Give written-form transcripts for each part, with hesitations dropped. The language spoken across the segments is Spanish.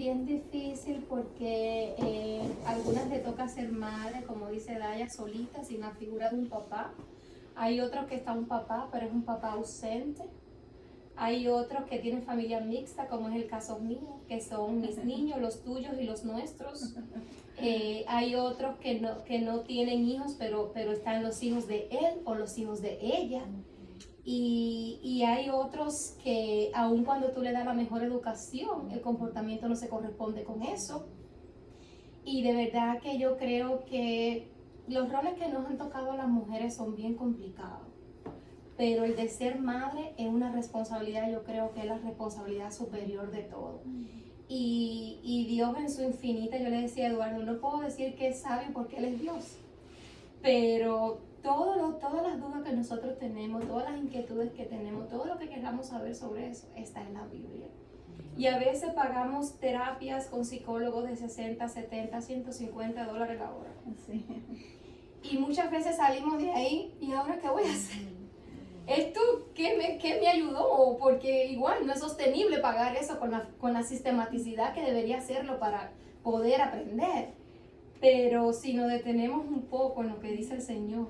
bien difícil porque algunas le toca ser madre, como dice Daya, solita, sin la figura de un papá. Hay otros que está un papá, pero es un papá ausente. Hay otros que tienen familia mixta, como es el caso mío, que son mis niños, los tuyos y los nuestros. Hay otros que no tienen hijos, pero están los hijos de él o los hijos de ella. Y hay otros que aun cuando tú le das la mejor educación, el comportamiento no se corresponde con eso. Y de verdad que yo creo que los roles que nos han tocado a las mujeres son bien complicados. Pero el de ser madre es una responsabilidad, yo creo que es la responsabilidad superior de todo. Y Dios en su infinita, yo le decía a Eduardo, no puedo decir que es sabio porque Él es Dios, pero todas las dudas que nosotros tenemos, todas las inquietudes que tenemos, todo lo que queramos saber sobre eso, está en la Biblia. Y a veces pagamos terapias con psicólogos de 60, 70, $150 la hora. Sí. Y muchas veces salimos de ahí, ¿y ahora qué voy a hacer? ¿Esto qué me ayudó? Porque igual no es sostenible pagar eso con la sistematicidad que debería hacerlo para poder aprender. Pero si nos detenemos un poco en lo que dice el Señor,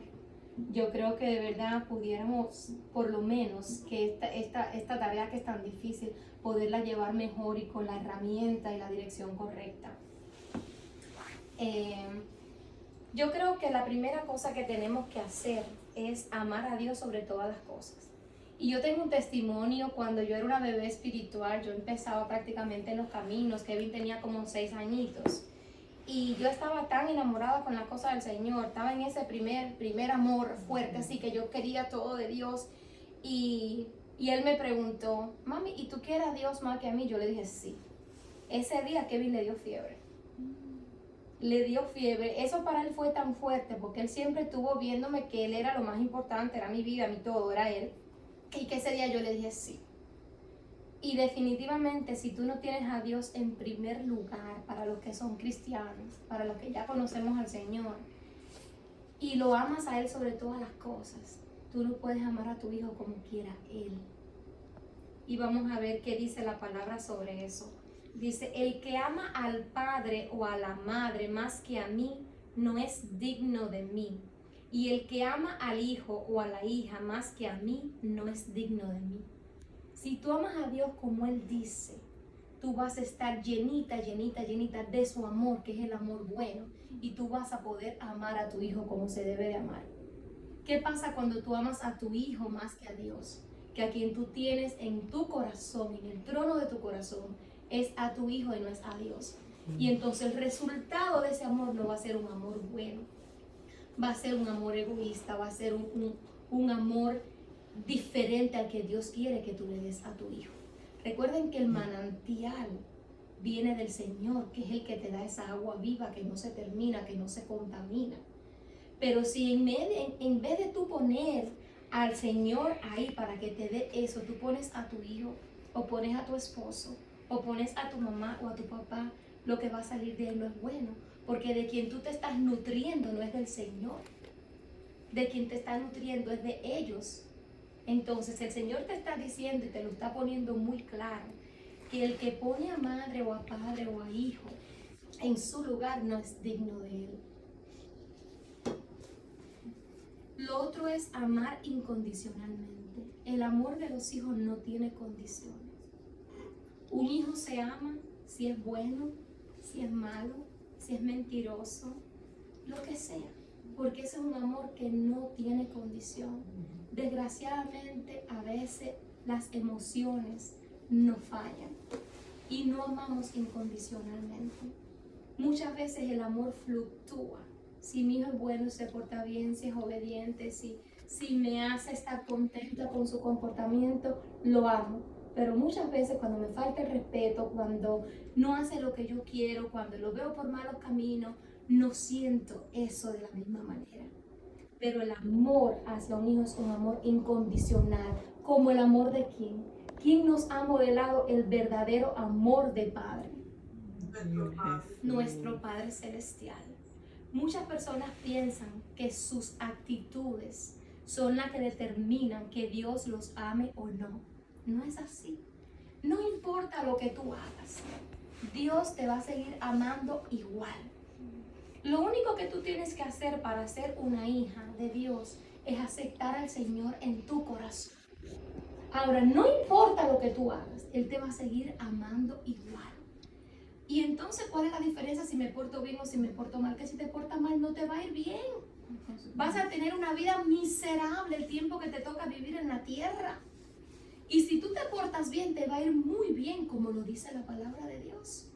yo creo que de verdad pudiéramos, por lo menos, que esta tarea que es tan difícil, poderla llevar mejor y con la herramienta y la dirección correcta. Yo creo que la primera cosa que tenemos que hacer es amar a Dios sobre todas las cosas. Y yo tengo un testimonio. Cuando yo era una bebé espiritual, yo empezaba prácticamente en los caminos. Kevin tenía como 6 añitos. Y yo estaba tan enamorada con la cosa del Señor, estaba en ese primer amor fuerte, así que yo quería todo de Dios. Y él me preguntó, mami, ¿y tú quieres a Dios más que a mí? Yo le dije, sí. Ese día Kevin le dio fiebre. Le dio fiebre. Eso para él fue tan fuerte, porque él siempre estuvo viéndome que él era lo más importante, era mi vida, mi todo, era él. Y que ese día yo le dije, sí. Y definitivamente, si tú no tienes a Dios en primer lugar, para los que son cristianos, para los que ya conocemos al Señor, y lo amas a Él sobre todas las cosas, tú no puedes amar a tu hijo como quiera Él. Y vamos a ver qué dice la palabra sobre eso. Dice, el que ama al padre o a la madre más que a mí, no es digno de mí. Y el que ama al hijo o a la hija más que a mí, no es digno de mí. Si tú amas a Dios como Él dice, tú vas a estar llenita de su amor, que es el amor bueno, y tú vas a poder amar a tu hijo como se debe de amar. ¿Qué pasa cuando tú amas a tu hijo más que a Dios? Que a quien tú tienes en tu corazón, en el trono de tu corazón, es a tu hijo y no es a Dios. Y entonces el resultado de ese amor no va a ser un amor bueno, va a ser un amor egoísta, va a ser un amor diferente al que Dios quiere que tú le des a tu hijo. Recuerden que el manantial viene del Señor, que es el que te da esa agua viva que no se termina, que no se contamina. Pero si en vez de tú poner al Señor ahí para que te dé eso, tú pones a tu hijo, o pones a tu esposo, o pones a tu mamá o a tu papá, lo que va a salir de él no es bueno, porque de quien tú te estás nutriendo no es del Señor, de quien te está nutriendo es de ellos. Entonces el Señor te está diciendo y te lo está poniendo muy claro, que el que pone a madre o a padre o a hijo en su lugar no es digno de Él. Lo otro es amar incondicionalmente. El amor de los hijos no tiene condiciones. Un hijo se ama si es bueno, si es malo, si es mentiroso, lo que sea, porque ese es un amor que no tiene condición. Desgraciadamente, a veces las emociones nos fallan y no amamos incondicionalmente. Muchas veces el amor fluctúa. Si mi hijo es bueno, se porta bien, si es obediente, si me hace estar contenta con su comportamiento, lo amo. Pero muchas veces cuando me falta el respeto, cuando no hace lo que yo quiero, cuando lo veo por malos caminos, no siento eso de la misma manera. Pero el amor hacia un hijo es un amor incondicional, como el amor de quién. ¿Quién nos ha modelado el verdadero amor de Padre? Nuestro Padre Celestial. Muchas personas piensan que sus actitudes son las que determinan que Dios los ame o no. No es así. No importa lo que tú hagas. Dios te va a seguir amando igual. Lo único que tú tienes que hacer para ser una hija de Dios es aceptar al Señor en tu corazón. Ahora, no importa lo que tú hagas, Él te va a seguir amando igual. Y entonces, ¿cuál es la diferencia si me porto bien o si me porto mal? Que si te portas mal no te va a ir bien. Vas a tener una vida miserable el tiempo que te toca vivir en la tierra. Y si tú te portas bien, te va a ir muy bien, como lo dice la palabra de Dios.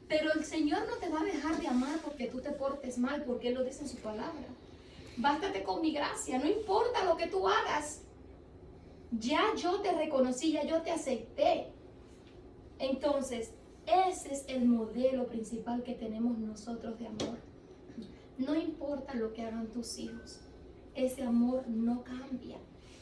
Pero el Señor no te va a dejar de amar porque tú te portes mal, porque Él lo dice en su palabra. Bástate con mi gracia, no importa lo que tú hagas. Ya yo te reconocí, ya yo te acepté. Entonces, ese es el modelo principal que tenemos nosotros de amor. No importa lo que hagan tus hijos, ese amor no cambia.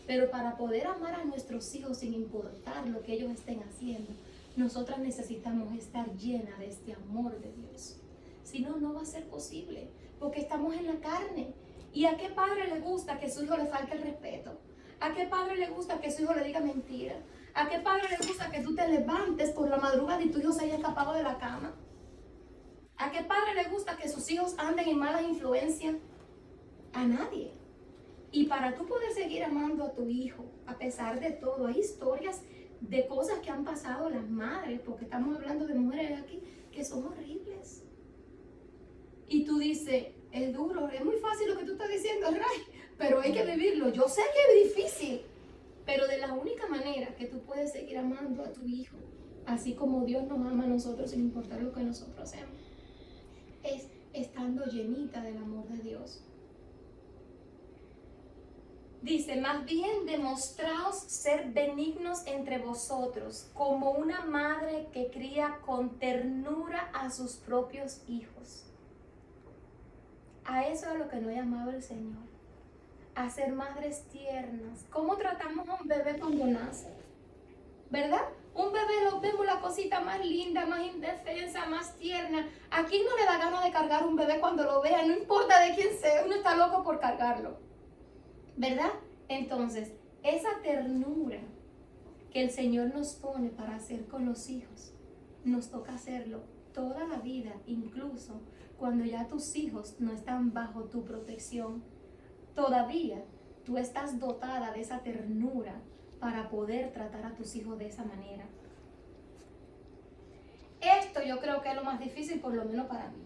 Pero para poder amar a nuestros hijos sin importar lo que ellos estén haciendo, nosotras necesitamos estar llenas de este amor de Dios. Si no, no va a ser posible, porque estamos en la carne. ¿Y a qué padre le gusta que su hijo le falte el respeto? ¿A qué padre le gusta que su hijo le diga mentira? ¿A qué padre le gusta que tú te levantes por la madrugada y tu hijo se haya escapado de la cama? ¿A qué padre le gusta que sus hijos anden en malas influencias? A nadie. Y para tú poder seguir amando a tu hijo, a pesar de todo, hay historias de cosas que han pasado las madres, porque estamos hablando de mujeres aquí, que son horribles. Y tú dices, es duro, es muy fácil lo que tú estás diciendo, Ray, pero hay que vivirlo. Yo sé que es difícil, pero de la única manera que tú puedes seguir amando a tu hijo, así como Dios nos ama a nosotros sin importar lo que nosotros hacemos, es estando llenita del amor de Dios. Dice, más bien demostraos ser benignos entre vosotros, como una madre que cría con ternura a sus propios hijos. A eso es a lo que nos ha llamado el Señor, a ser madres tiernas. ¿Cómo tratamos a un bebé cuando nace? ¿Verdad? Un bebé lo vemos la cosita más linda, más indefensa, más tierna. ¿A quién no le da ganas de cargar un bebé cuando lo vea? No importa de quién sea, uno está loco por cargarlo. ¿Verdad? Entonces, esa ternura que el Señor nos pone para hacer con los hijos, nos toca hacerlo toda la vida, incluso cuando ya tus hijos no están bajo tu protección. Todavía tú estás dotada de esa ternura para poder tratar a tus hijos de esa manera. Esto yo creo que es lo más difícil, por lo menos para mí.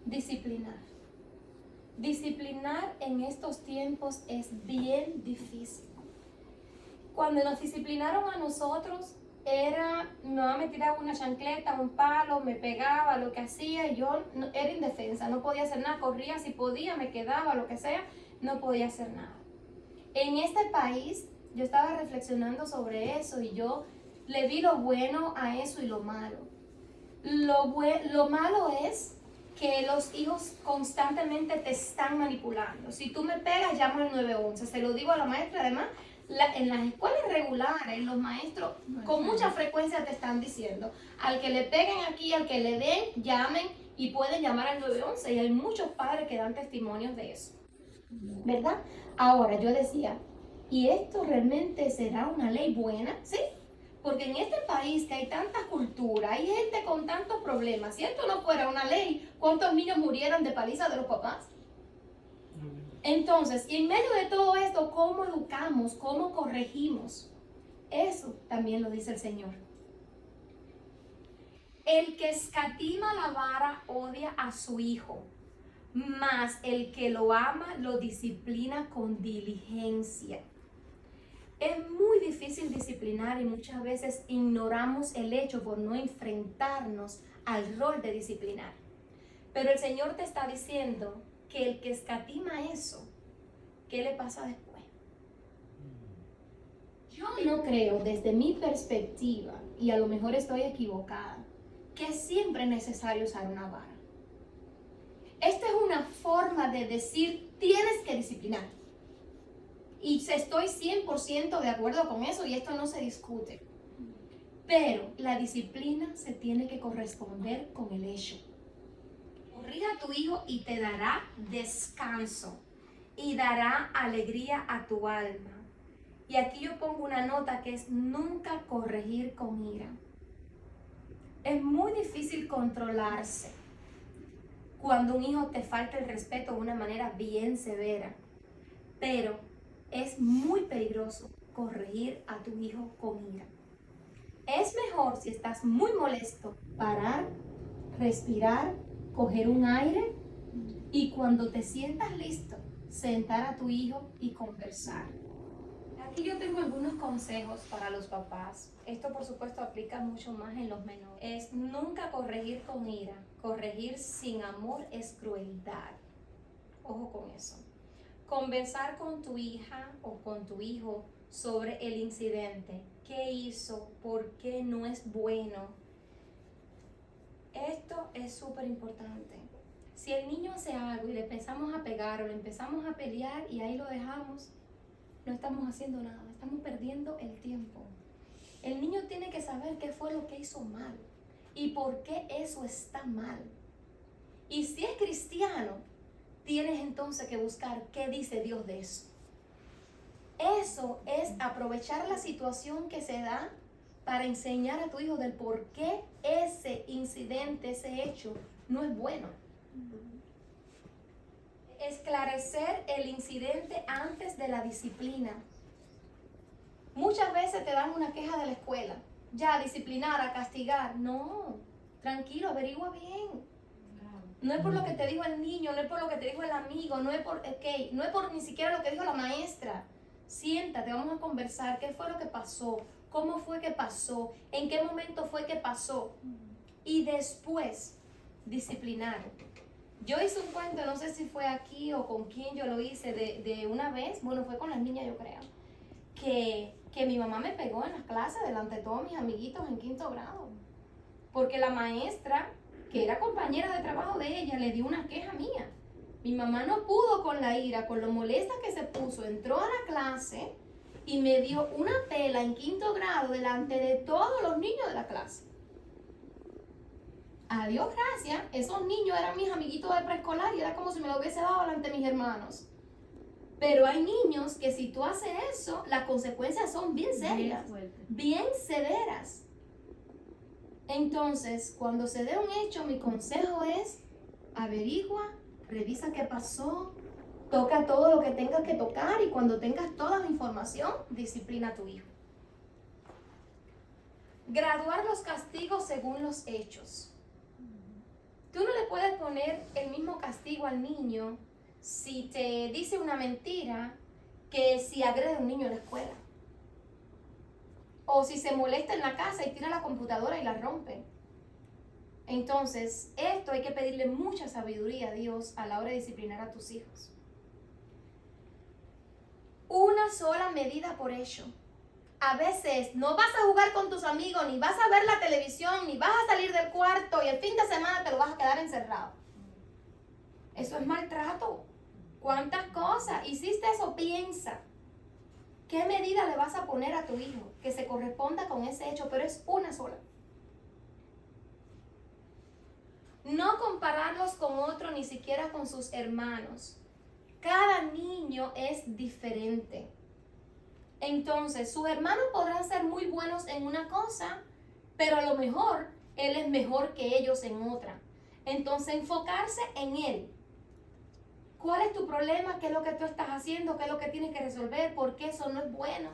Disciplinar. Disciplinar en estos tiempos es bien difícil. Cuando nos disciplinaron a nosotros, me tiraba una chancleta, un palo, me pegaba, lo que hacía, yo era indefensa, no podía hacer nada, corría si podía, me quedaba, lo que sea, no podía hacer nada. En este país, yo estaba reflexionando sobre eso y yo le vi lo bueno a eso y lo malo. Lo malo es que los hijos constantemente te están manipulando. Si tú me pegas, llamo al 911. Se lo digo a la maestra, además, en las escuelas regulares, los maestros con mucha frecuencia te están diciendo, al que le peguen aquí, al que le den, llamen y pueden llamar al 911. Y hay muchos padres que dan testimonios de eso, ¿verdad? Ahora, yo decía, ¿y esto realmente será una ley buena? ¿Sí? Porque en este país que hay tanta cultura, hay gente con tantos problemas, si esto no fuera una ley, ¿cuántos niños murieran de paliza de los papás? Entonces, y en medio de todo esto, ¿cómo educamos? ¿Cómo corregimos? Eso también lo dice el Señor. El que escatima la vara odia a su hijo, mas el que lo ama lo disciplina con diligencia. Es muy difícil disciplinar y muchas veces ignoramos el hecho por no enfrentarnos al rol de disciplinar. Pero el Señor te está diciendo que el que escatima eso, ¿qué le pasa después? Yo no creo, desde mi perspectiva, y a lo mejor estoy equivocada, que siempre es necesario usar una vara. Esta es una forma de decir, tienes que disciplinar. Y estoy 100% de acuerdo con eso y esto no se discute. Pero la disciplina se tiene que corresponder con el hecho. Corrija a tu hijo y te dará descanso y dará alegría a tu alma. Y aquí yo pongo una nota que es nunca corregir con ira. Es muy difícil controlarse cuando un hijo te falta el respeto de una manera bien severa, pero es muy peligroso corregir a tu hijo con ira. Es mejor, si estás muy molesto, parar, respirar, coger un aire y cuando te sientas listo, sentar a tu hijo y conversar. Aquí yo tengo algunos consejos para los papás. Esto por supuesto aplica mucho más en los menores. Es nunca corregir con ira. Corregir sin amor es crueldad. Ojo con eso. Conversar con tu hija o con tu hijo sobre el incidente. ¿Qué hizo? ¿Por qué no es bueno? Esto es súper importante. Si el niño hace algo y le empezamos a pegar o le empezamos a pelear y ahí lo dejamos, no estamos haciendo nada, estamos perdiendo el tiempo. El niño tiene que saber qué fue lo que hizo mal y por qué eso está mal. Y si es cristiano, tienes entonces que buscar qué dice Dios de eso. Eso es aprovechar la situación que se da para enseñar a tu hijo del por qué ese incidente, ese hecho, no es bueno. Esclarecer el incidente antes de la disciplina. Muchas veces te dan una queja de la escuela. Ya, disciplinar, a castigar. No, tranquilo, averigua bien. No es por lo que te dijo el niño, no es por lo que te dijo el amigo, no es por ni siquiera lo que dijo la maestra. Siéntate, vamos a conversar. ¿Qué fue lo que pasó? ¿Cómo fue que pasó? ¿En qué momento fue que pasó? Y después, disciplinar. Yo hice un cuento, no sé si fue aquí o con quién yo lo hice, de una vez, bueno, fue con las niñas yo creo, que mi mamá me pegó en las clases delante de todos mis amiguitos en 5º grado. Porque la maestra, que era compañera de trabajo de ella, le dio una queja mía. Mi mamá no pudo con la ira, con lo molesta que se puso, entró a la clase y me dio una pela en 5º grado delante de todos los niños de la clase. A Dios gracias, esos niños eran mis amiguitos de preescolar y era como si me lo hubiese dado delante de mis hermanos. Pero hay niños que si tú haces eso, las consecuencias son bien serias, bien severas. Entonces, cuando se dé un hecho, mi consejo es averigua, revisa qué pasó, toca todo lo que tengas que tocar y cuando tengas toda la información, disciplina a tu hijo. Graduar los castigos según los hechos. Tú no le puedes poner el mismo castigo al niño si te dice una mentira que si agrede a un niño en la escuela. O si se molesta en la casa y tira la computadora y la rompe. Entonces, esto hay que pedirle mucha sabiduría a Dios a la hora de disciplinar a tus hijos. Una sola medida por hecho. A veces no vas a jugar con tus amigos, ni vas a ver la televisión, ni vas a salir del cuarto y el fin de semana te lo vas a quedar encerrado. Eso es maltrato. ¿Cuántas cosas? Hiciste eso, piensa. ¿Qué medida le vas a poner a tu hijo que se corresponda con ese hecho? Pero es una sola. No compararlos con otro, ni siquiera con sus hermanos. Cada niño es diferente. Entonces, sus hermanos podrán ser muy buenos en una cosa, pero a lo mejor él es mejor que ellos en otra. Entonces, enfocarse en él. ¿Cuál es tu problema? ¿Qué es lo que tú estás haciendo? ¿Qué es lo que tienes que resolver? ¿Por qué eso no es bueno?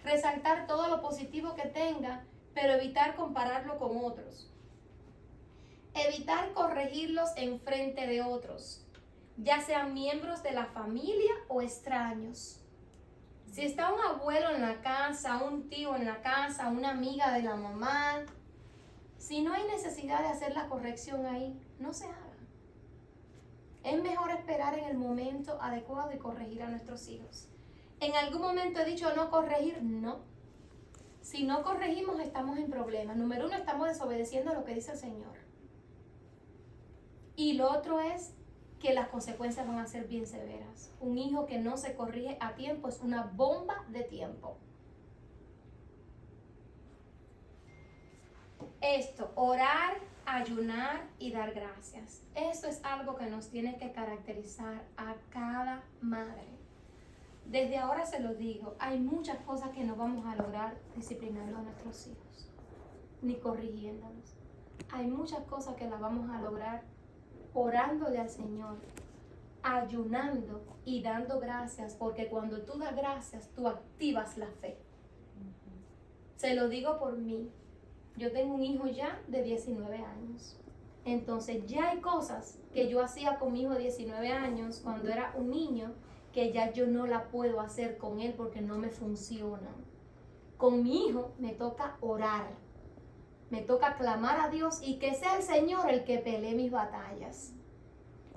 Resaltar todo lo positivo que tenga, pero evitar compararlo con otros. Evitar corregirlos en frente de otros, ya sean miembros de la familia o extraños. Si está un abuelo en la casa, un tío en la casa, una amiga de la mamá, si no hay necesidad de hacer la corrección ahí, no se haga. Es mejor esperar en el momento adecuado y corregir a nuestros hijos. ¿En algún momento he dicho no corregir? No. Si no corregimos, estamos en problemas. Número 1, estamos desobedeciendo lo que dice el Señor. Y lo otro es que las consecuencias van a ser bien severas. Un hijo que no se corrige a tiempo es una bomba de tiempo. Esto, orar, ayunar y dar gracias. Eso es algo que nos tiene que caracterizar a cada madre. Desde ahora se lo digo, hay muchas cosas que no vamos a lograr disciplinando a nuestros hijos, ni corrigiéndolos. hay muchas cosas que las vamos a lograr orándole al Señor, ayunando y dando gracias, porque cuando tú das gracias, tú activas la fe. Se lo digo por mí. Yo tengo un hijo ya de 19 años. Entonces ya hay cosas que yo hacía con mi hijo de 19 años cuando era un niño que ya yo no la puedo hacer con él porque no me funcionan. Con mi hijo me toca orar, me toca clamar a Dios y que sea el Señor el que pelee mis batallas.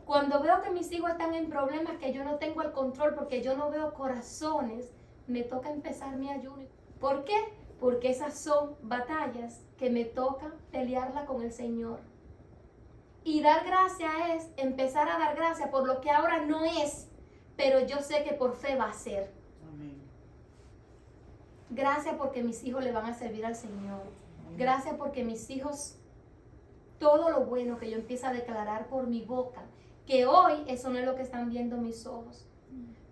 Cuando veo que mis hijos están en problemas que yo no tengo el control porque yo no veo corazones, me toca empezar mi ayuno. ¿Por qué? Porque esas son batallas que me toca pelearla con el Señor. Y dar gracia es empezar a dar gracia por lo que ahora no es, pero yo sé que por fe va a ser. Amén. Gracias porque mis hijos le van a servir al Señor. Amén. Gracias porque mis hijos, todo lo bueno que yo empiezo a declarar por mi boca, que hoy eso no es lo que están viendo mis ojos.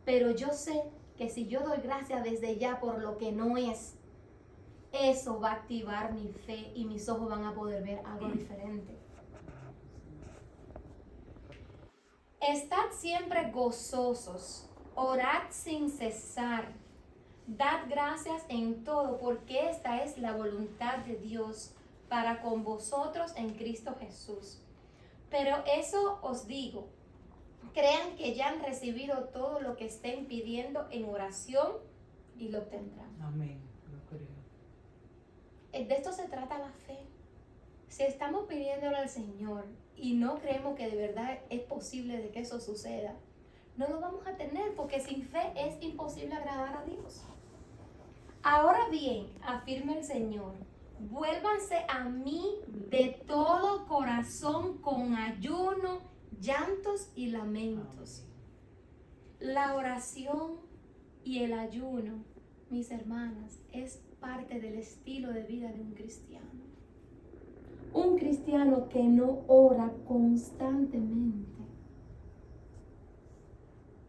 Pero yo sé que si yo doy gracias desde ya por lo que no es, eso va a activar mi fe y mis ojos van a poder ver algo diferente. Estad siempre gozosos, orad sin cesar, dad gracias en todo, porque esta es la voluntad de Dios para con vosotros en Cristo Jesús. Pero eso os digo, crean que ya han recibido todo lo que estén pidiendo en oración y lo obtendrán. Amén, lo creo. De esto se trata la fe. Si estamos pidiéndole al Señor y no creemos que de verdad es posible de que eso suceda, no lo vamos a tener, porque sin fe es imposible agradar a Dios. Ahora bien, afirma el Señor, vuélvanse a mí de todo corazón con ayuno, llantos y lamentos. La oración y el ayuno, mis hermanas, es parte del estilo de vida de un cristiano. Un cristiano que no ora constantemente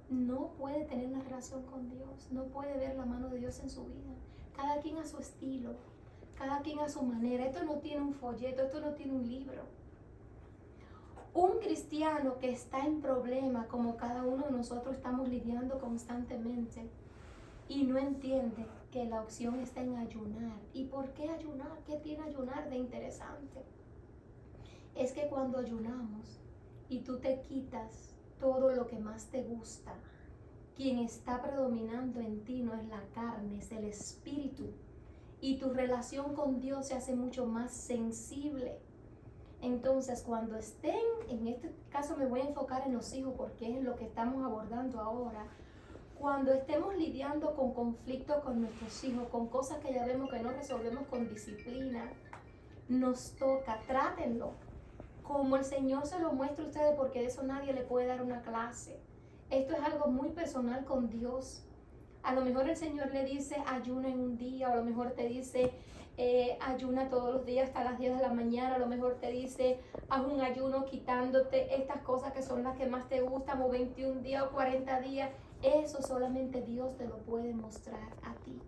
no puede tener una relación con Dios, no puede ver la mano de Dios en su vida. Cada quien a su estilo, cada quien a su manera. Esto no tiene un folleto, esto no tiene un libro. Un cristiano que está en problema, como cada uno de nosotros estamos lidiando constantemente, y no entiende que la opción está en ayunar. ¿Y por qué ayunar? ¿Qué tiene ayunar de interesante? Es que cuando ayunamos y tú te quitas todo lo que más te gusta, quien está predominando en ti no es la carne, es el espíritu. Y tu relación con Dios se hace mucho más sensible. Entonces, cuando estén, en este caso me voy a enfocar en los hijos porque es lo que estamos abordando ahora. Cuando estemos lidiando con conflictos con nuestros hijos, con cosas que ya vemos que no resolvemos con disciplina, nos toca, trátenlo como el Señor se lo muestra a ustedes, porque de eso nadie le puede dar una clase. Esto es algo muy personal con Dios. A lo mejor el Señor le dice ayuna en un día, o a lo mejor te dice ayuna todos los días hasta las 10 de la mañana, a lo mejor te dice haz un ayuno quitándote estas cosas que son las que más te gustan, o 21 días o 40 días. Eso solamente Dios te lo puede mostrar a ti.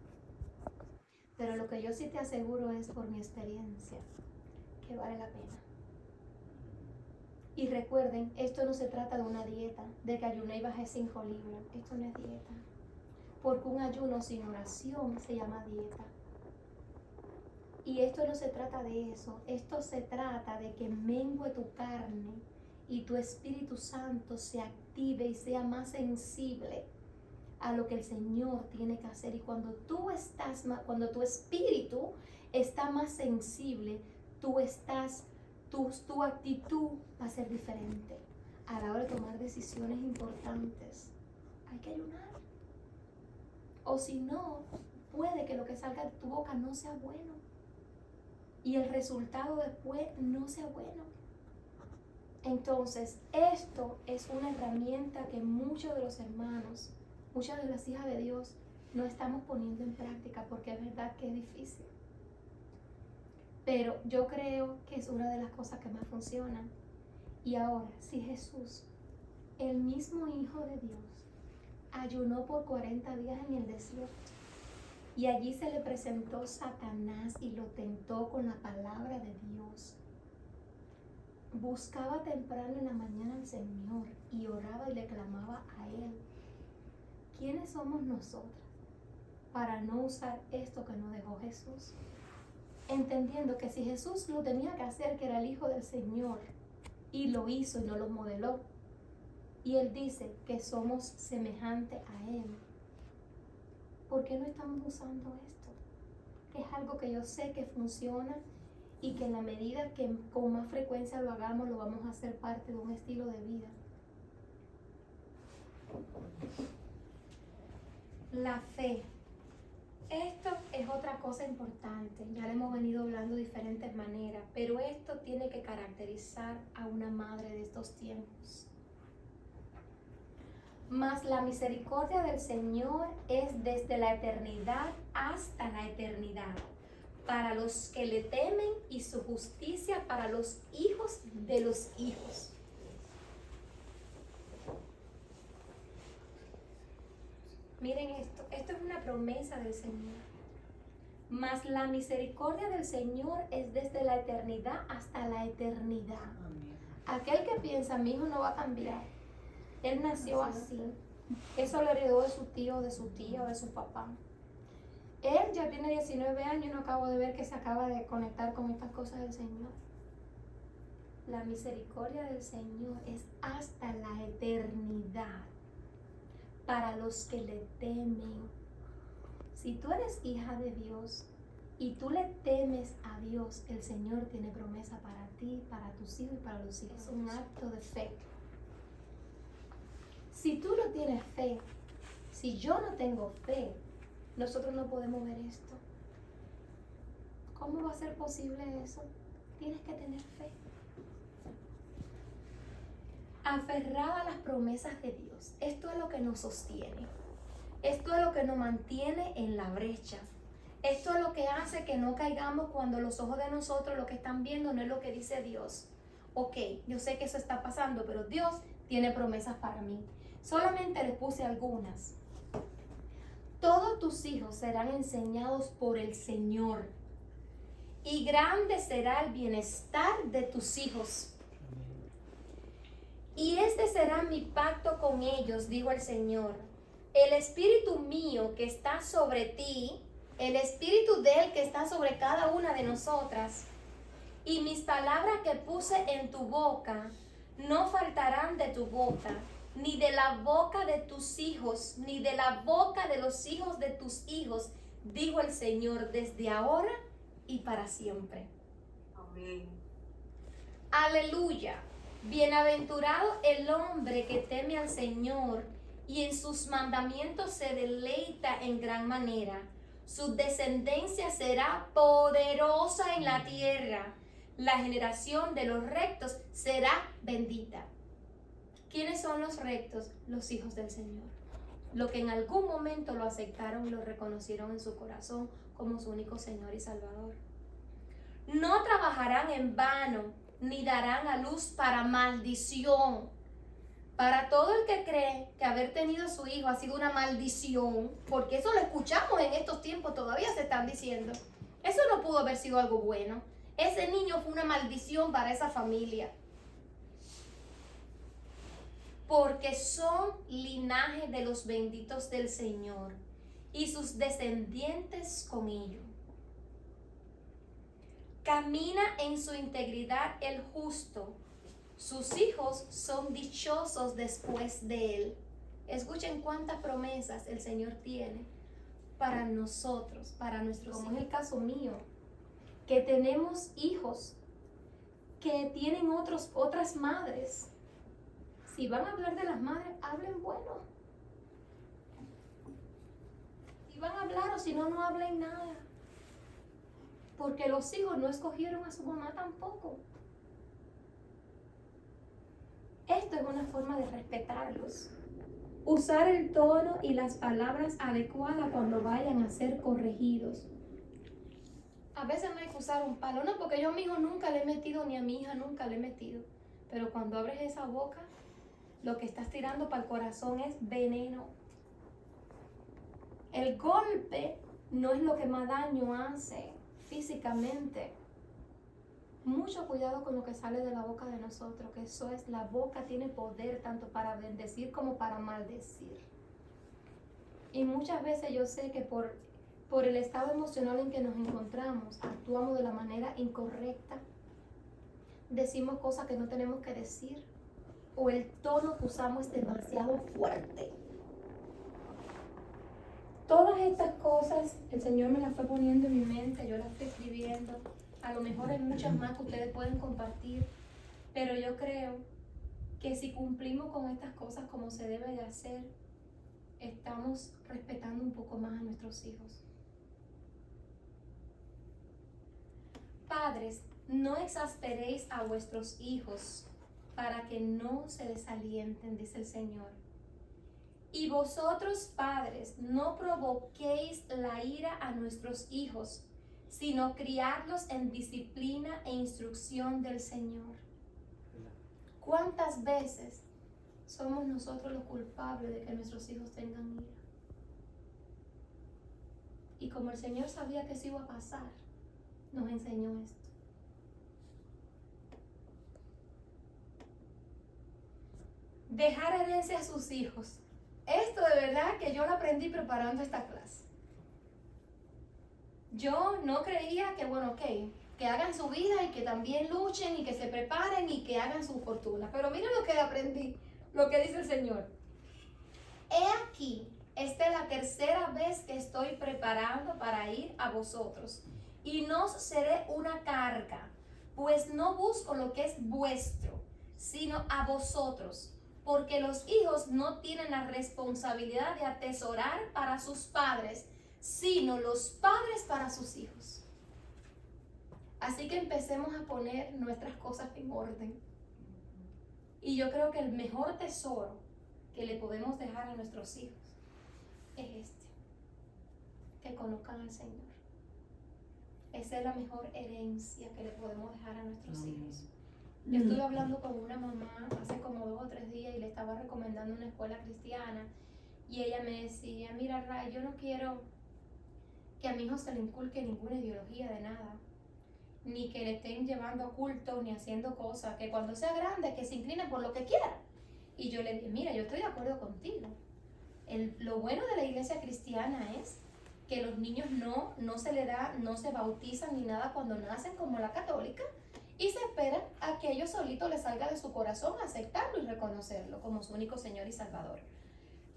Pero lo que yo sí te aseguro es por mi experiencia que vale la pena. Y recuerden, esto no se trata de una dieta, de que ayuné y bajé 5 libras. Esto no es dieta. Porque un ayuno sin oración se llama dieta. Y esto no se trata de eso. Esto se trata de que mengue tu carne y tu Espíritu Santo se active y sea más sensible a lo que el Señor tiene que hacer. Y cuando tu espíritu está más sensible, tu actitud va a ser diferente. A la hora de tomar decisiones importantes, hay que ayunar. O si no, puede que lo que salga de tu boca no sea bueno. Y el resultado después no sea bueno. Entonces, esto es una herramienta que muchos de los hermanos, muchas de las hijas de Dios, no estamos poniendo en práctica, porque es verdad que es difícil. Pero yo creo que es una de las cosas que más funcionan. Y ahora, si Jesús, el mismo Hijo de Dios, ayunó por 40 días en el desierto, y allí se le presentó Satanás y lo tentó con la palabra de Dios, buscaba temprano en la mañana al Señor y oraba y le clamaba a Él. ¿Quiénes somos nosotras para no usar esto que nos dejó Jesús? Entendiendo que si Jesús lo tenía que hacer, que era el Hijo del Señor, y lo hizo y nos lo modeló, y Él dice que somos semejantes a Él, ¿por qué no estamos usando esto? Que es algo que yo sé que funciona y que en la medida que con más frecuencia lo hagamos, lo vamos a hacer parte de un estilo de vida. La fe. Esto es otra cosa importante. Ya le hemos venido hablando de diferentes maneras, pero esto tiene que caracterizar a una madre de estos tiempos. Mas la misericordia del Señor es desde la eternidad hasta la eternidad, para los que le temen, y su justicia para los hijos de los hijos. Miren esto es una promesa del Señor. Mas la misericordia del Señor es desde la eternidad hasta la eternidad. Amén. Aquel que piensa, mi hijo no va a cambiar, él nació así, eso lo heredó de su tío, de su tía o de su papá. Él ya tiene 19 años y no acabo de ver que se acaba de conectar con estas cosas del Señor. La misericordia del Señor es hasta la eternidad, para los que le temen. Si tú eres hija de Dios y tú le temes a Dios, el Señor tiene promesa para ti, para tus hijos y para los hijos. Es un acto de fe. Si tú no tienes fe, si yo no tengo fe, nosotros no podemos ver esto. ¿Cómo va a ser posible eso? Tienes que tener fe. Aferrada a las promesas de Dios. Esto es lo que nos sostiene. Esto es lo que nos mantiene en la brecha. Esto es lo que hace que no caigamos cuando los ojos de nosotros lo que están viendo no es lo que dice Dios. Ok, yo sé que eso está pasando, pero Dios tiene promesas para mí. Solamente les puse algunas. Todos tus hijos serán enseñados por el Señor, y grande será el bienestar de tus hijos. Y este será mi pacto con ellos, dijo el Señor. El espíritu mío que está sobre ti, el espíritu de Él que está sobre cada una de nosotras, y mis palabras que puse en tu boca, no faltarán de tu boca, ni de la boca de tus hijos, ni de la boca de los hijos de tus hijos, dijo el Señor, desde ahora y para siempre. Amén. Aleluya. Bienaventurado el hombre que teme al Señor y en sus mandamientos se deleita en gran manera. Su descendencia será poderosa en la tierra. La generación de los rectos será bendita. ¿Quiénes son los rectos? Los hijos del Señor. Los que en algún momento lo aceptaron y lo reconocieron en su corazón como su único Señor y Salvador. No trabajarán en vano, ni darán a luz para maldición. Para todo el que cree que haber tenido a su hijo ha sido una maldición, porque eso lo escuchamos en estos tiempos, todavía se están diciendo. Eso no pudo haber sido algo bueno. Ese niño fue una maldición para esa familia. Porque son linaje de los benditos del Señor y sus descendientes con ellos. Camina en su integridad el justo. Sus hijos son dichosos después de él. Escuchen cuántas promesas el Señor tiene para nosotros, para nuestros hijos. Como es el caso mío, que tenemos hijos que tienen otras madres. Si van a hablar de las madres, hablen bueno. Si van a hablar o si no, no hablen nada. Porque los hijos no escogieron a su mamá tampoco. Esto es una forma de respetarlos. Usar el tono y las palabras adecuadas cuando vayan a ser corregidos. A veces no hay que usar un palo, no, porque yo a mi hijo nunca le he metido, ni a mi hija nunca le he metido. Pero cuando abres esa boca, lo que estás tirando para el corazón es veneno. El golpe no es lo que más daño hace físicamente. Mucho cuidado con lo que sale de la boca de nosotros, que eso es, la boca tiene poder tanto para bendecir como para maldecir. Y muchas veces yo sé que por el estado emocional en que nos encontramos, actuamos de la manera incorrecta, decimos cosas que no tenemos que decir, o el tono que usamos es demasiado fuerte. Todas estas cosas el Señor me las fue poniendo en mi mente, yo las estoy escribiendo. A lo mejor hay muchas más que ustedes pueden compartir, pero yo creo que si cumplimos con estas cosas como se debe de hacer, estamos respetando un poco más a nuestros hijos. Padres, no exasperéis a vuestros hijos para que no se desalienten, dice el Señor. Y vosotros, padres, no provoquéis la ira a nuestros hijos, sino criadlos en disciplina e instrucción del Señor. ¿Cuántas veces somos nosotros los culpables de que nuestros hijos tengan ira? Y como el Señor sabía que eso iba a pasar, nos enseñó esto. Dejar herencia a sus hijos. Esto de verdad que yo lo aprendí preparando esta clase. Yo no creía que, bueno, que hagan su vida y que también luchen y que se preparen y que hagan su fortuna. Pero miren lo que aprendí, lo que dice el Señor. He aquí, esta es la tercera vez que estoy preparando para ir a vosotros, y no os seré una carga, pues no busco lo que es vuestro, sino a vosotros, porque los hijos no tienen la responsabilidad de atesorar para sus padres, sino los padres para sus hijos. Así que empecemos a poner nuestras cosas en orden. Y yo creo que el mejor tesoro que le podemos dejar a nuestros hijos es este, que conozcan al Señor. Esa es la mejor herencia que le podemos dejar a nuestros hijos. Yo estuve hablando con una mamá hace como 2 o 3 días y le estaba recomendando una escuela cristiana, y ella me decía, mira Ray, yo no quiero que a mi hijo se le inculque ninguna ideología de nada, ni que le estén llevando a cultos, ni haciendo cosas, que cuando sea grande, que se incline por lo que quiera. Y yo le dije, mira, yo estoy de acuerdo contigo. Lo bueno de la iglesia cristiana es que los niños no se bautizan ni nada cuando nacen como la católica, y se espera a que ellos solitos les salga de su corazón aceptarlo y reconocerlo como su único Señor y Salvador.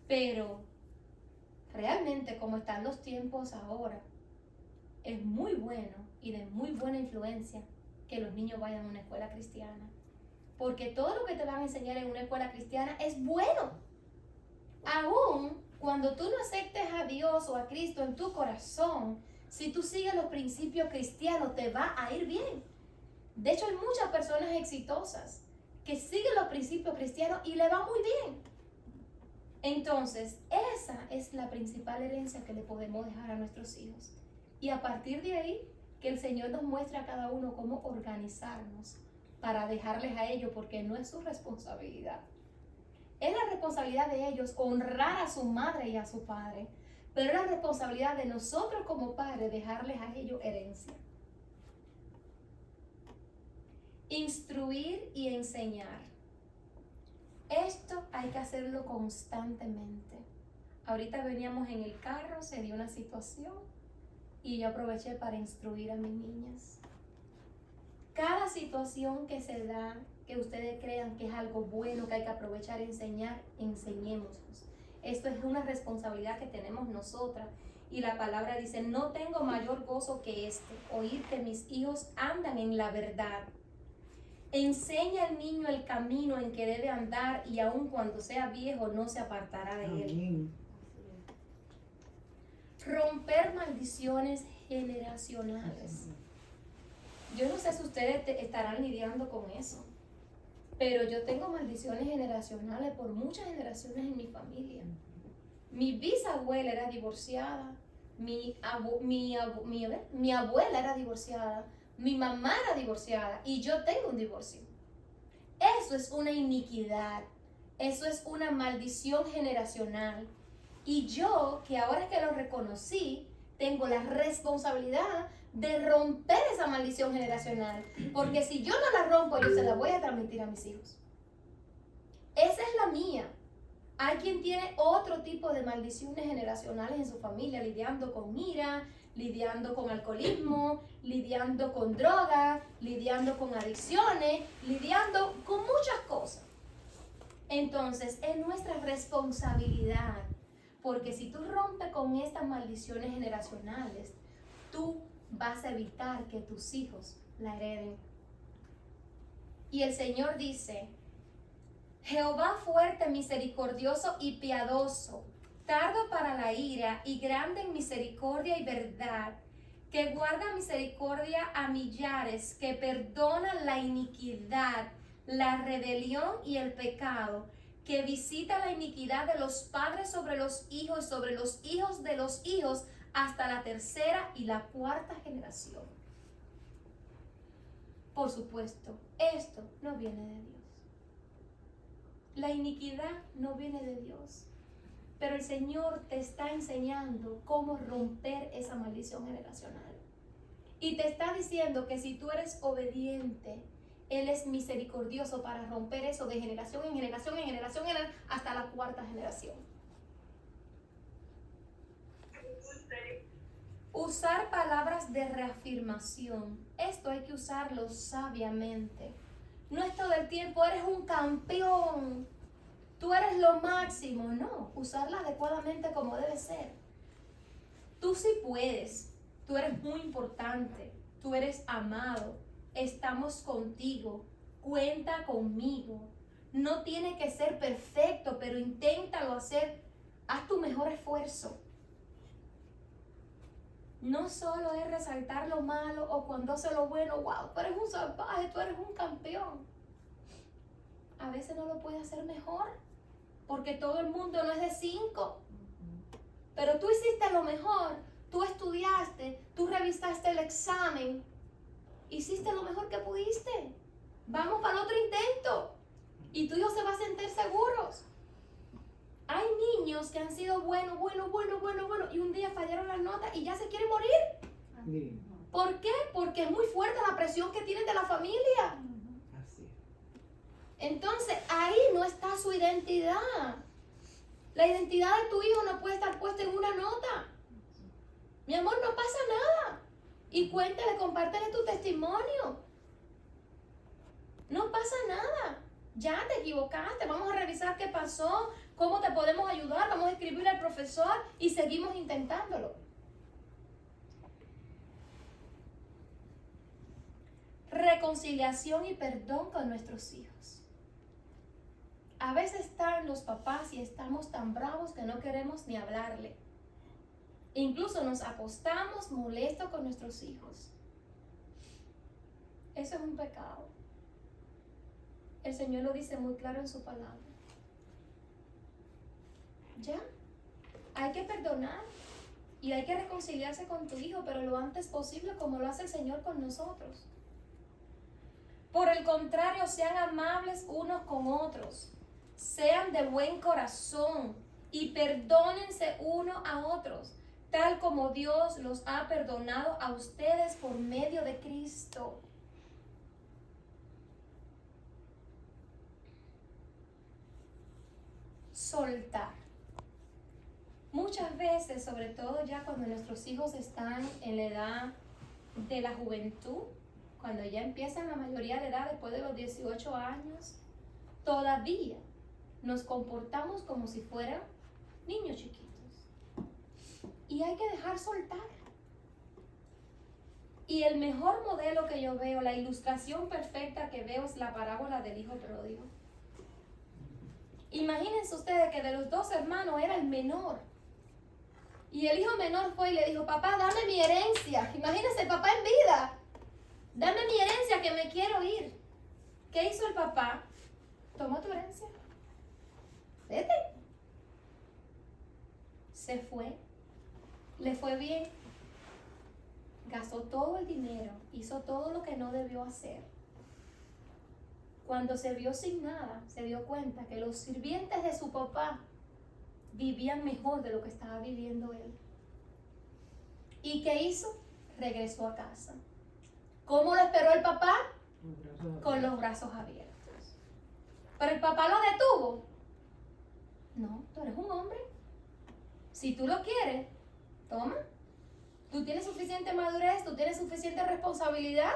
Pero realmente, como están los tiempos ahora, es muy bueno y de muy buena influencia que los niños vayan a una escuela cristiana, porque todo lo que te van a enseñar en una escuela cristiana es bueno. Aún cuando tú no aceptes a Dios o a Cristo en tu corazón, si tú sigues los principios cristianos, te va a ir bien. De hecho, hay muchas personas exitosas que siguen los principios cristianos y le va muy bien. Entonces, esa es la principal herencia que le podemos dejar a nuestros hijos. Y a partir de ahí, que el Señor nos muestre a cada uno cómo organizarnos para dejarles a ellos, porque no es su responsabilidad. Es la responsabilidad de ellos honrar a su madre y a su padre, pero es la responsabilidad de nosotros como padres dejarles a ellos herencia. Instruir y enseñar. Esto hay que hacerlo constantemente. Ahorita veníamos en el carro, se dio una situación y yo aproveché para instruir a mis niñas. Cada situación que se da, que ustedes crean que es algo bueno, que hay que aprovechar y enseñar, enseñémoslos. Esto es una responsabilidad que tenemos nosotras. Y la palabra dice, no tengo mayor gozo que este, oír que mis hijos andan en la verdad. Enseña al niño el camino en que debe andar, y aun cuando sea viejo no se apartará de él. Romper maldiciones generacionales. Yo no sé si ustedes estarán lidiando con eso, pero yo tengo maldiciones generacionales por muchas generaciones en mi familia. Mi bisabuela era divorciada, mi abuela era divorciada, mi mamá era divorciada y yo tengo un divorcio. Eso es una iniquidad, eso es una maldición generacional. Y yo, que ahora que lo reconocí, tengo la responsabilidad de romper esa maldición generacional. Porque si yo no la rompo, yo se la voy a transmitir a mis hijos. Esa es la mía. Hay quien tiene otro tipo de maldiciones generacionales en su familia, lidiando con ira, lidiando con alcoholismo, lidiando con drogas, lidiando con adicciones, lidiando con muchas cosas. Entonces, es nuestra responsabilidad, porque si tú rompes con estas maldiciones generacionales, tú vas a evitar que tus hijos la hereden. Y el Señor dice: Jehová fuerte, misericordioso y piadoso, tardo para la ira y grande en misericordia y verdad, que guarda misericordia a millares, que perdona la iniquidad, la rebelión y el pecado, que visita la iniquidad de los padres sobre los hijos, sobre los hijos de los hijos, hasta la tercera y la cuarta generación. Por supuesto, esto no viene de Dios. La iniquidad no viene de Dios, pero el Señor te está enseñando cómo romper esa maldición generacional. Y te está diciendo que si tú eres obediente, Él es misericordioso para romper eso de generación en generación, en generación, hasta la cuarta generación. Usar palabras de reafirmación. Esto hay que usarlo sabiamente. No es todo el tiempo, eres un campeón, tú eres lo máximo. No, usarla adecuadamente como debe ser. Tú sí puedes, tú eres muy importante, tú eres amado, estamos contigo, cuenta conmigo. No tiene que ser perfecto, pero inténtalo hacer, haz tu mejor esfuerzo. No solo es resaltar lo malo o cuando hace lo bueno, wow, tú eres un salvaje, tú eres un campeón. A veces no lo puedes hacer mejor, porque todo el mundo no es de 5. Pero tú hiciste lo mejor, tú estudiaste, tú revisaste el examen, hiciste lo mejor que pudiste. Vamos para otro intento y tu hijo se va a sentir seguros. Hay niños que han sido buenos y un día fallaron las notas y ya se quieren morir. ¿Por qué? Porque es muy fuerte la presión que tienen de la familia. Entonces ahí no está su identidad. La identidad de tu hijo no puede estar puesta en una nota. Mi amor, no pasa nada. Y cuéntale, compártele tu testimonio. No pasa nada. Ya te equivocaste, vamos a revisar qué pasó, cómo te podemos ayudar, vamos a escribirle al profesor y seguimos intentándolo. Reconciliación y perdón con nuestros hijos. A veces están los papás y estamos tan bravos que no queremos ni hablarle. Incluso nos acostamos molestos con nuestros hijos. Eso es un pecado. El Señor lo dice muy claro en su palabra. Ya, hay que perdonar y hay que reconciliarse con tu hijo, pero lo antes posible, como lo hace el Señor con nosotros. Por el contrario, sean amables unos con otros, sean de buen corazón y perdónense unos a otros, tal como Dios los ha perdonado a ustedes por medio de Cristo. Soltar. Muchas veces, sobre todo ya cuando nuestros hijos están en la edad de la juventud, cuando ya empiezan la mayoría de edad después de los 18 años, todavía nos comportamos como si fueran niños chiquitos. Y hay que dejar soltar. Y el mejor modelo que yo veo, la ilustración perfecta que veo, es la parábola del hijo pródigo. Imagínense ustedes que de los 2 hermanos era el menor. Y el hijo menor fue y le dijo: papá, dame mi herencia. Imagínense, el papá en vida. Dame mi herencia que me quiero ir. ¿Qué hizo el papá? Toma tu herencia. Vete. Se fue. Le fue bien. Gastó todo el dinero. Hizo todo lo que no debió hacer. Cuando se vio sin nada, se dio cuenta que los sirvientes de su papá vivían mejor de lo que estaba viviendo él. ¿Y qué hizo? Regresó a casa. ¿Cómo lo esperó el papá? Con los brazos abiertos. ¿Pero el papá lo detuvo? No, tú eres un hombre. Si tú lo quieres, toma. Tú tienes suficiente madurez, tú tienes suficiente responsabilidad.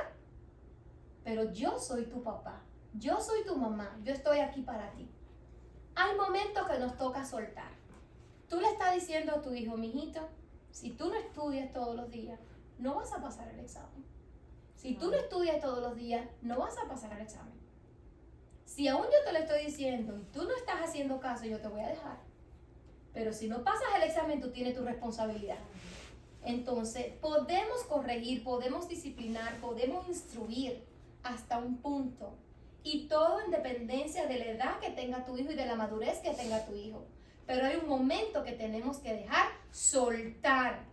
Pero yo soy tu papá, yo soy tu mamá, yo estoy aquí para ti. Hay momentos que nos toca soltar. Tú le estás diciendo a tu hijo, mijito, si tú no estudias todos los días, no vas a pasar el examen. Si tú no estudias todos los días, no vas a pasar el examen. Si aún yo te lo estoy diciendo y tú no estás haciendo caso, yo te voy a dejar. Pero si no pasas el examen, tú tienes tu responsabilidad. Entonces, podemos corregir, podemos disciplinar, podemos instruir hasta un punto. Y todo en dependencia de la edad que tenga tu hijo y de la madurez que tenga tu hijo. Pero hay un momento que tenemos que dejar soltar.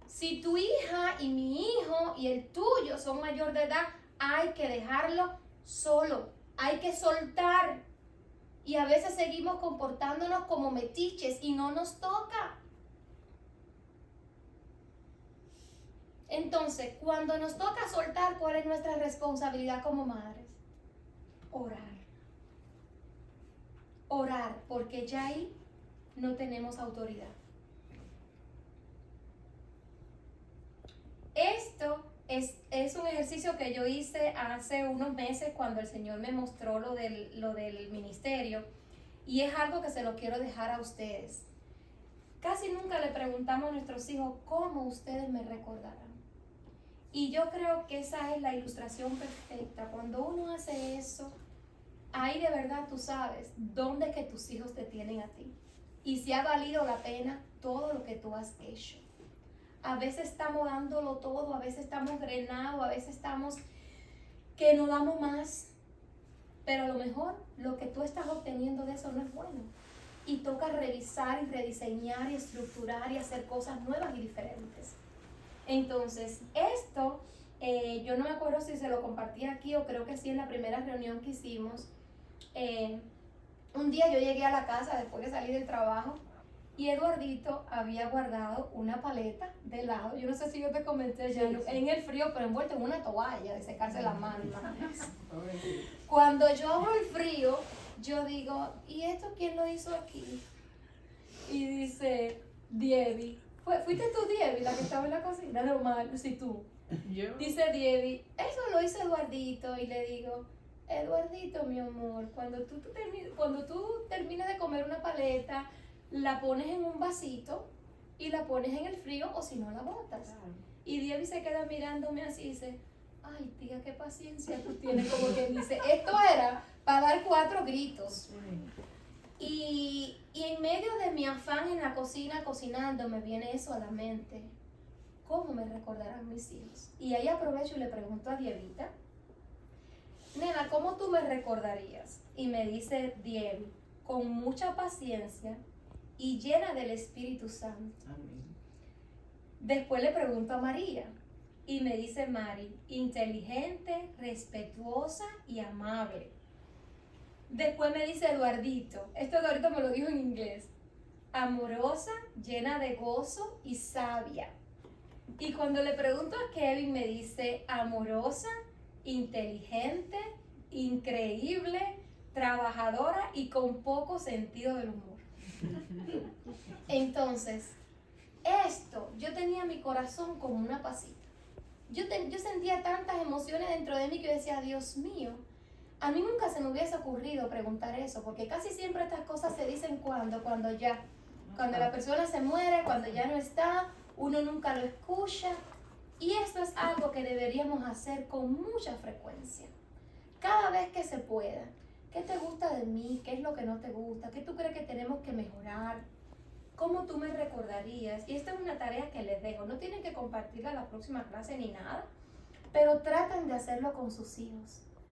Si tu hija y mi hijo y el tuyo son mayor de edad, hay que dejarlo solo. Hay que soltar. Y a veces seguimos comportándonos como metiches y no nos toca. Entonces, cuando nos toca soltar, ¿cuál es nuestra responsabilidad como madres? Orar. Orar, porque ya ahí no tenemos autoridad. Esto es un ejercicio que yo hice hace unos meses cuando el Señor me mostró lo del ministerio, y es algo que se lo quiero dejar a ustedes. Casi nunca le preguntamos a nuestros hijos cómo ustedes me recordarán. Y yo creo que esa es la ilustración perfecta. Cuando uno hace eso, ahí de verdad tú sabes dónde es que tus hijos te tienen a ti. Y si ha valido la pena todo lo que tú has hecho. A veces estamos dándolo todo, a veces estamos drenados, a veces estamos que no damos más. Pero a lo mejor lo que tú estás obteniendo de eso no es bueno. Y toca revisar y rediseñar y estructurar y hacer cosas nuevas y diferentes. Entonces, esto, yo no me acuerdo si se lo compartí aquí o creo que sí en la primera reunión que hicimos. Un día yo llegué a la casa después de salir del trabajo y Eduardito había guardado una paleta de helado. Yo no sé si yo te comenté ya, en el frío, pero envuelto en una toalla de secarse las manos. Cuando yo abro el frío, yo digo, ¿y esto quién lo hizo aquí? Y dice, Dievi. ¿Fuiste tú, Dievi, la que estaba en la cocina? No, mal, sí, tú. ¿Yo? Dice Dievi, eso lo hizo Eduardito. Y le digo, Eduardito, mi amor, cuando tú terminas de comer una paleta, la pones en un vasito y la pones en el frío o si no la botas. Y Dievi se queda mirándome así y dice, ay tía, qué paciencia tú tienes. Como que dice, esto era para dar 4 gritos. Y en medio de mi afán en la cocina, cocinando, me viene eso a la mente. ¿Cómo me recordarán mis hijos? Y ahí aprovecho y le pregunto a Dievita, nena, ¿cómo tú me recordarías? Y me dice Dievi, con mucha paciencia y llena del Espíritu Santo. Amén. Después le pregunto a María y me dice Mari, inteligente, respetuosa y amable. Después me dice Eduardito, esto Eduardito me lo dijo en inglés, amorosa, llena de gozo y sabia. Y cuando le pregunto a Kevin me dice amorosa, inteligente, increíble, trabajadora y con poco sentido del humor. Entonces, yo tenía mi corazón como una pasita. Yo sentía tantas emociones dentro de mí que yo decía, Dios mío, a mí nunca se me hubiese ocurrido preguntar eso, porque casi siempre estas cosas se dicen cuando la persona se muere, cuando ya no está, uno nunca lo escucha. Y esto es algo que deberíamos hacer con mucha frecuencia, cada vez que se pueda. ¿Qué te gusta de mí? ¿Qué es lo que no te gusta? ¿Qué tú crees que tenemos que mejorar? ¿Cómo tú me recordarías? Y esta es una tarea que les dejo. No tienen que compartirla en la próxima clase ni nada, pero traten de hacerlo con sus hijos.